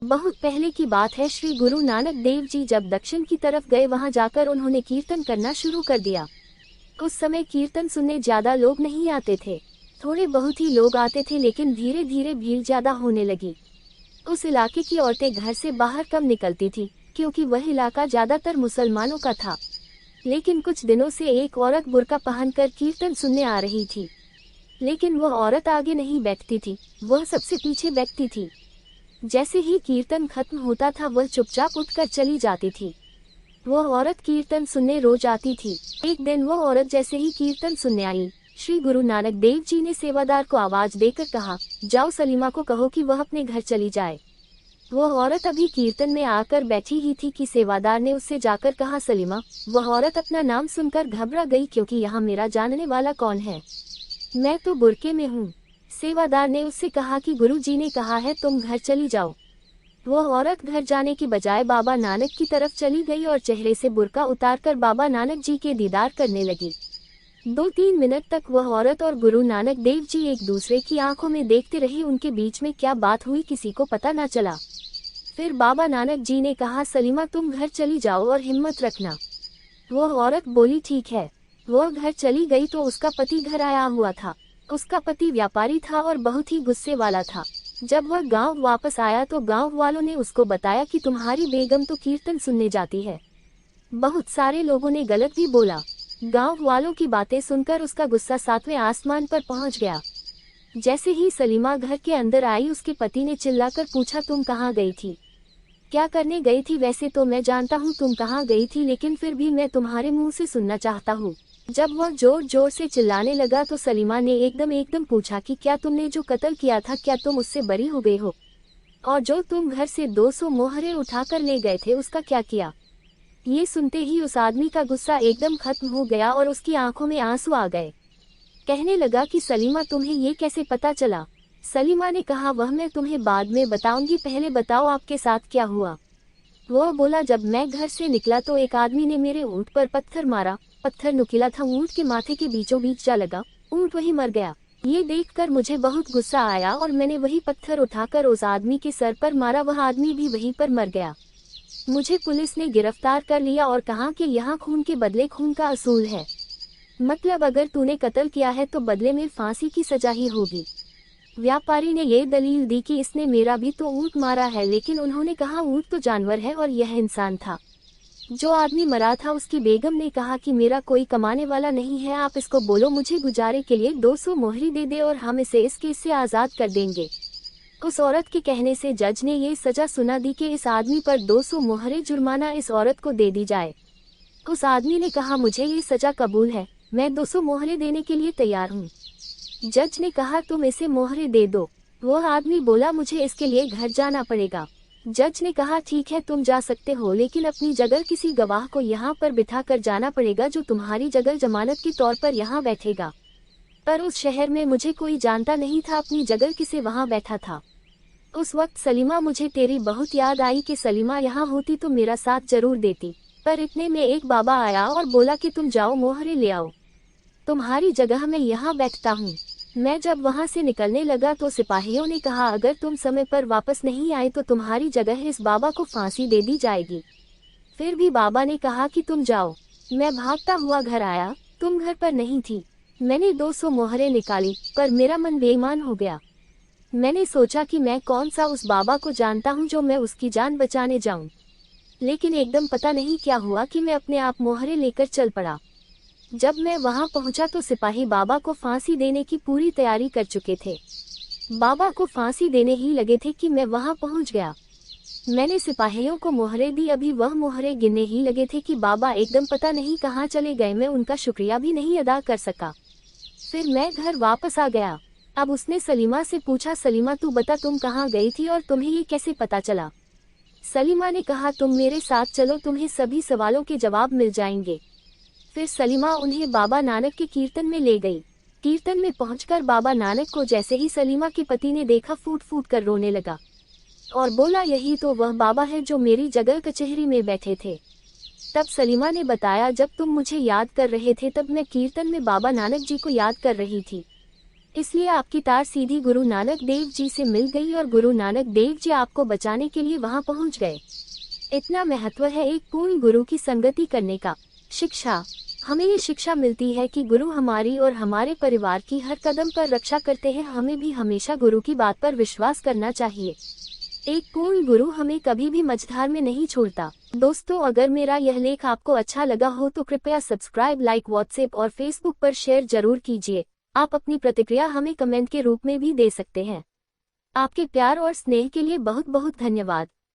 बहुत पहले की बात है। श्री गुरु नानक देव जी जब दक्षिण की तरफ गए, वहां जाकर उन्होंने कीर्तन करना शुरू कर दिया। उस समय कीर्तन सुनने ज्यादा लोग नहीं आते थे, थोड़े बहुत ही लोग आते थे, लेकिन धीरे धीरे भीड़ ज्यादा होने लगी। उस इलाके की औरतें घर से बाहर कम निकलती थी, क्योंकि वह इलाका ज्यादातर मुसलमानों का था। लेकिन कुछ दिनों से एक औरत बुर्का पहनकर कीर्तन सुनने आ रही थी, लेकिन वह औरत आगे नहीं बैठती थी, वह सबसे पीछे बैठती थी। जैसे ही कीर्तन खत्म होता था, वह चुपचाप उठकर चली जाती थी। वह औरत कीर्तन सुनने रोज आती थी। एक दिन वह औरत जैसे ही कीर्तन सुनने आई, श्री गुरु नानक देव जी ने सेवादार को आवाज देकर कहा, जाओ सलीमा को कहो कि वह अपने घर चली जाए। वह औरत अभी कीर्तन में आकर बैठी ही थी कि सेवादार ने उससे जाकर कहा, सलीमा। वह औरत अपना नाम सुनकर घबरा गई, क्योंकि यहाँ मेरा जानने वाला कौन है, मैं तो बुर्के में हूँ। सेवादार ने उससे कहा कि गुरु जी ने कहा है तुम घर चली जाओ। वह औरत घर जाने की बजाय बाबा नानक की तरफ चली गई और चेहरे से बुर्का उतारकर बाबा नानक जी के दीदार करने लगी। 2-3 मिनट तक वह औरत और गुरु नानक देव जी एक दूसरे की आंखों में देखते रहे। उनके बीच में क्या बात हुई किसी को पता न चला। फिर बाबा नानक जी ने कहा, सलीमा तुम घर चली जाओ और हिम्मत रखना। वह औरत बोली, ठीक है। वह घर चली गई तो उसका पति घर आया हुआ था। उसका पति व्यापारी था और बहुत ही गुस्से वाला था। जब वह गांव वापस आया तो गांव वालों ने उसको बताया कि तुम्हारी बेगम तो कीर्तन सुनने जाती है। बहुत सारे लोगों ने गलत भी बोला। गांव वालों की बातें सुनकर उसका गुस्सा 7वें आसमान पर पहुंच गया। जैसे ही सलीमा घर के अंदर आई, उसके पति ने चिल्लाकर पूछा, तुम कहाँ गई थी, क्या करने गई थी? वैसे तो मैं जानता हूँ तुम कहाँ गई थी, लेकिन फिर भी मैं तुम्हारे मुंह से सुनना चाहता हूँ। जब वह जोर जोर से चिल्लाने लगा तो सलीमा ने एकदम पूछा कि क्या तुमने जो कत्ल किया था, क्या तुम उससे बरी हो गए हो? और जो तुम घर से 200 मोहरे उठाकर ले गए थे, उसका क्या किया? ये सुनते ही उस आदमी का गुस्सा एकदम खत्म हो गया और उसकी आंखों में आंसू आ गए। कहने लगा कि सलीमा तुम्हें ये कैसे पता चला? सलीमा ने कहा, वह मैं तुम्हें बाद में बताऊंगी, पहले बताओ आपके साथ क्या हुआ। वह बोला, जब मैं घर से निकला तो एक आदमी ने मेरे ऊंट पर पत्थर मारा। पत्थर नुकीला था, ऊंट के माथे के बीचों बीच जा लगा, ऊंट वहीं मर गया। ये देखकर मुझे बहुत गुस्सा आया और मैंने वही पत्थर उठाकर उस आदमी के सर पर मारा। वह आदमी भी वहीं पर मर गया। मुझे पुलिस ने गिरफ्तार कर लिया और कहा कि यहाँ खून के बदले खून का असूल है, मतलब अगर तूने कत्ल किया है तो बदले में फांसी की सजा ही होगी। व्यापारी ने ये दलील दी कि इसने मेरा भी तो ऊंट मारा है, लेकिन उन्होंने कहा ऊंट तो जानवर है और यह इंसान था। जो आदमी मरा था उसकी बेगम ने कहा कि मेरा कोई कमाने वाला नहीं है, आप इसको बोलो मुझे गुजारे के लिए 200 मोहरी दे दे और हम इसे इस केस से आज़ाद कर देंगे। उस औरत के कहने से जज ने ये सजा सुना दी कि इस आदमी पर 200 मोहरे जुर्माना इस औरत को दे दी जाए। उस आदमी ने कहा, मुझे ये सजा कबूल है, मैं 200 मोहरे देने के लिए तैयार हूँ। जज ने कहा, तुम इसे मोहरे दे दो। वह आदमी बोला, मुझे इसके लिए घर जाना पड़ेगा। जज ने कहा, ठीक है तुम जा सकते हो, लेकिन अपनी जगह किसी गवाह को यहाँ पर बिठा कर जाना पड़ेगा, जो तुम्हारी जगह जमानत के तौर पर यहाँ बैठेगा। पर उस शहर में मुझे कोई जानता नहीं था अपनी जगह किसे वहाँ बैठा था। उस वक्त सलीमा, मुझे तेरी बहुत याद आई कि सलीमा यहाँ होती तो मेरा साथ जरूर देती। पर इतने में एक बाबा आया और बोला कि तुम जाओ मोहरे ले आओ, तुम्हारी जगह मैं यहाँ बैठता हूँ। मैं जब वहाँ से निकलने लगा तो सिपाहियों ने कहा, अगर तुम समय पर वापस नहीं आए तो तुम्हारी जगह इस बाबा को फांसी दे दी जाएगी। फिर भी बाबा ने कहा कि तुम जाओ। मैं भागता हुआ घर आया, तुम घर पर नहीं थी। मैंने 200 मोहरे निकाली, पर मेरा मन बेईमान हो गया। मैंने सोचा कि मैं कौन सा उस बाबा को जानता हूँ जो मैं उसकी जान बचाने जाऊँ। लेकिन एकदम पता नहीं क्या हुआ कि मैं अपने आप मोहरे लेकर चल पड़ा। जब मैं वहां पहुंचा तो सिपाही बाबा को फांसी देने की पूरी तैयारी कर चुके थे। बाबा को फांसी देने ही लगे थे कि मैं वहां पहुंच गया। मैंने सिपाहियों को मोहरे दी, अभी वह मोहरे गिनने ही लगे थे कि बाबा एकदम पता नहीं कहाँ चले गए। मैं उनका शुक्रिया भी नहीं अदा कर सका। फिर मैं घर वापस आ गया। अब उसने सलीमा से पूछा, सलीमा तू बता तुम कहाँ गई थी और तुम्हें ये कैसे पता चला? सलीमा ने कहा, तुम मेरे साथ चलो, तुम्हें सभी सवालों के जवाब मिल जाएंगे। फिर सलीमा उन्हें बाबा नानक के कीर्तन में ले गई। कीर्तन में पहुंचकर बाबा नानक को जैसे ही सलीमा के पति ने देखा, फूट फूट कर रोने लगा और बोला, यही तो वह बाबा है जो मेरी जगह कचहरी में बैठे थे। तब सलीमा ने बताया, जब तुम मुझे याद कर रहे थे तब मैं कीर्तन में बाबा नानक जी को याद कर रही थी। इसलिए आपकी तार सीधी गुरु नानक देव जी से मिल गई और गुरु नानक देव जी आपको बचाने के लिए वहां पहुंच गए। इतना महत्व है एक पूर्ण गुरु की संगति करने का। शिक्षा। हमें ये शिक्षा मिलती है कि गुरु हमारी और हमारे परिवार की हर कदम पर रक्षा करते हैं। हमें भी हमेशा गुरु की बात पर विश्वास करना चाहिए। एक पूर्ण गुरु हमें कभी भी मझधार में नहीं छोड़ता। दोस्तों, अगर मेरा यह लेख आपको अच्छा लगा हो तो कृपया सब्सक्राइब, लाइक, व्हाट्सएप और फेसबुक पर शेयर जरूर कीजिए। आप अपनी प्रतिक्रिया हमें कमेंट के रूप में भी दे सकते हैं। आपके प्यार और स्नेह के लिए बहुत बहुत धन्यवाद।